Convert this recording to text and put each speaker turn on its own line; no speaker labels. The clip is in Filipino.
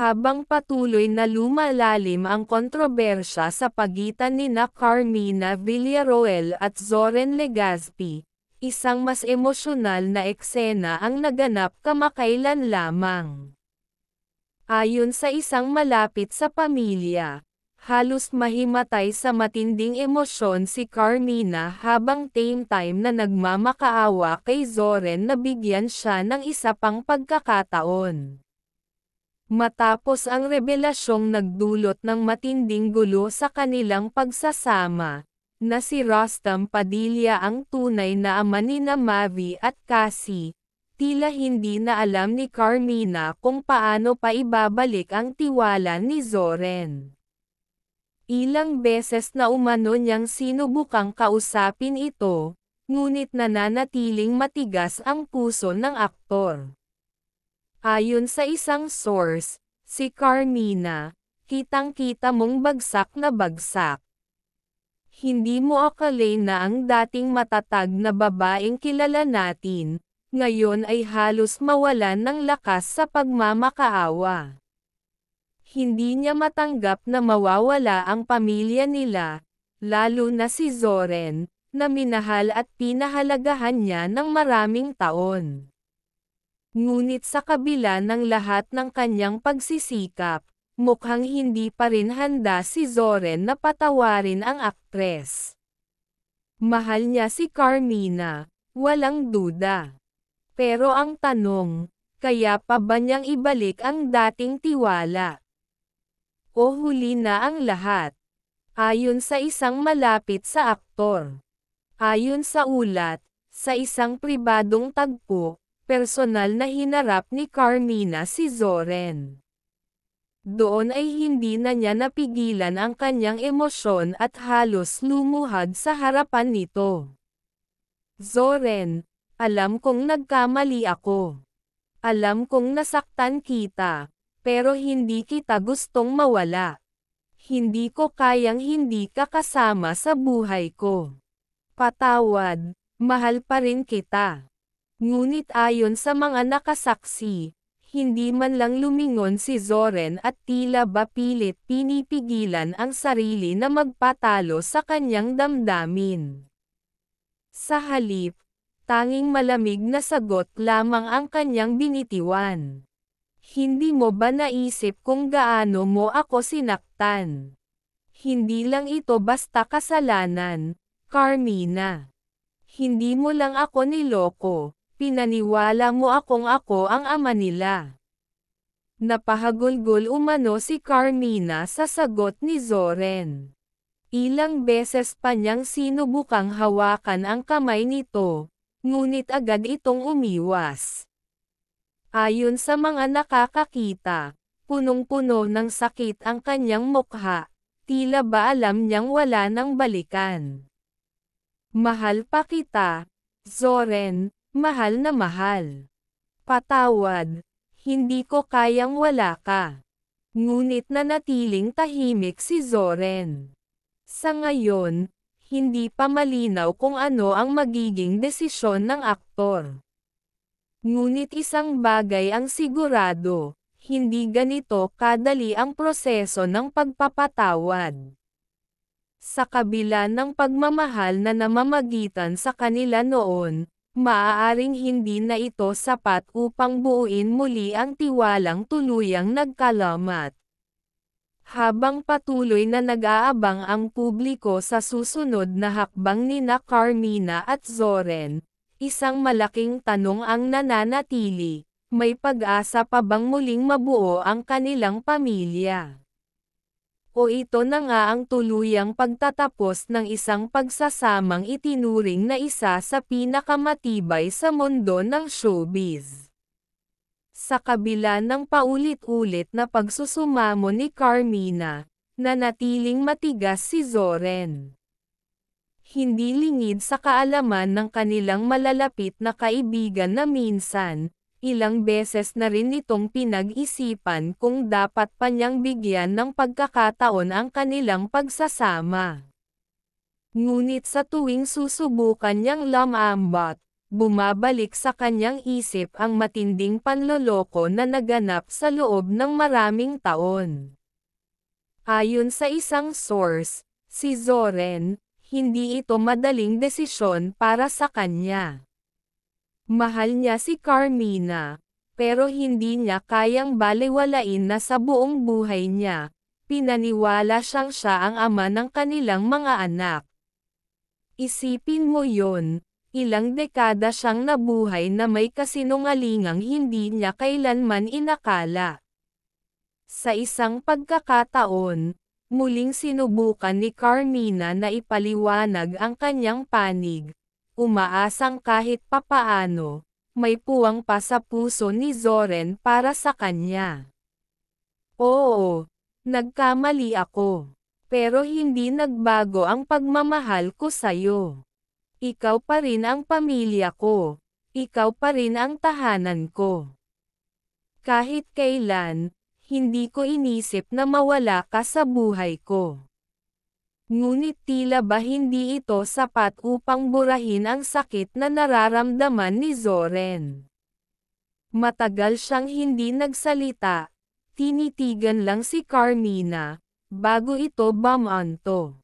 Habang patuloy na lumalalim ang kontrobersya sa pagitan nina Carmina Villarroel at Zoren Legazpi, isang mas emosyonal na eksena ang naganap kamakailan lamang. Ayon sa isang malapit sa pamilya, halos mahimatay sa matinding emosyon si Carmina habang same time na nagmamakaawa kay Zoren na bigyan siya ng isa pang pagkakataon. Matapos ang rebelasyong nagdulot ng matinding gulo sa kanilang pagsasama, na si Rustam Padilla ang tunay na ama nina Mavi at Cassie, tila hindi na alam ni Carmina kung paano pa ibabalik ang tiwala ni Zoren. Ilang beses na umano niyang sinubukang kausapin ito, ngunit nananatiling matigas ang puso ng aktor. Ayon sa isang source, si Carmina, kitang-kita mong bagsak na bagsak. Hindi mo akalain na ang dating matatag na babaeng kilala natin, ngayon ay halos mawalan ng lakas sa pagmamakaawa. Hindi niya matanggap na mawawala ang pamilya nila, lalo na si Zoren, na minahal at pinahalagahan niya ng maraming taon. Ngunit sa kabila ng lahat ng kanyang pagsisikap, mukhang hindi pa rin handa si Zoren na patawarin ang aktres. Mahal niya si Carmina, walang duda. Pero ang tanong, kaya pa ba niyang ibalik ang dating tiwala? O huli na ang lahat? Ayon sa isang malapit sa aktor. Ayon sa ulat, sa isang pribadong tagpo, personal na hinarap ni Carmina si Zoren. Doon ay hindi na niya napigilan ang kanyang emosyon at halos lumuhad sa harapan nito. Zoren, alam kong nagkamali ako. Alam kong nasaktan kita, pero hindi kita gustong mawala. Hindi ko kayang hindi ka kasama sa buhay ko. Patawad, mahal pa rin kita. Ngunit ayon sa mga nakasaksi, hindi man lang lumingon si Zoren at tila ba pilit pinipigilan ang sarili na magpatalo sa kanyang damdamin. Sa halip, tanging malamig na sagot lamang ang kanyang binitiwan. Hindi mo ba naisip kung gaano mo ako sinaktan? Hindi lang ito basta kasalanan, Carmina. Hindi mo lang ako niloko. Pinaniwala mo akong ako ang ama nila. Napahagulgol umano si Carmina sa sagot ni Zoren. Ilang beses pa niyang sinubukang hawakan ang kamay nito, ngunit agad itong umiwas. Ayon sa mga nakakakita, punong-puno ng sakit ang kanyang mukha, tila ba alam niyang wala nang balikan. Mahal pa kita, Zoren. Mahal na mahal. Patawad, hindi ko kayang wala ka. Ngunit nanatiling tahimik si Zoren. Sa ngayon, hindi pa malinaw kung ano ang magiging desisyon ng aktor. Ngunit isang bagay ang sigurado, hindi ganito kadali ang proseso ng pagpapatawad. Sa kabila ng pagmamahal na namamagitan sa kanila noon, maaaring hindi na ito sapat upang buuin muli ang tiwalang tuluyang nagkalamat. Habang patuloy na nag-aabang ang publiko sa susunod na hakbang nina Carmina at Zoren, isang malaking tanong ang nananatili, may pag-asa pa bang muling mabuo ang kanilang pamilya? O ito na nga ang tuluyang pagtatapos ng isang pagsasamang itinuring na isa sa pinakamatibay sa mundo ng showbiz. Sa kabila ng paulit-ulit na pagsusumamo ni Carmina, nanatiling matigas si Zoren. Hindi lingid sa kaalaman ng kanilang malalapit na kaibigan na minsan, ilang beses na rin itong pinag-isipan kung dapat pa niyang bigyan ng pagkakataon ang kanilang pagsasama. Ngunit sa tuwing susubukan niyang lumambat, bumabalik sa kanyang isip ang matinding panloloko na naganap sa loob ng maraming taon. Ayon sa isang source, si Zoren, hindi ito madaling desisyon para sa kanya. Mahal niya si Carmina, pero hindi niya kayang balewalain na sa buong buhay niya, pinaniwala siyang siya ang ama ng kanilang mga anak. Isipin mo yon, ilang dekada siyang nabuhay na may kasinungalingang hindi niya kailanman inakala. Sa isang pagkakataon, muling sinubukan ni Carmina na ipaliwanag ang kanyang panig, umaasang kahit papaano, may puwang pa sa puso ni Zoren para sa kanya. Oo, nagkamali ako. Pero hindi nagbago ang pagmamahal ko sa'yo. Ikaw pa rin ang pamilya ko. Ikaw pa rin ang tahanan ko. Kahit kailan, hindi ko inisip na mawala ka sa buhay ko. Ngunit tila ba hindi ito sapat upang burahin ang sakit na nararamdaman ni Zoren. Matagal siyang hindi nagsalita, tinitigan lang si Carmina, bago ito bumanto.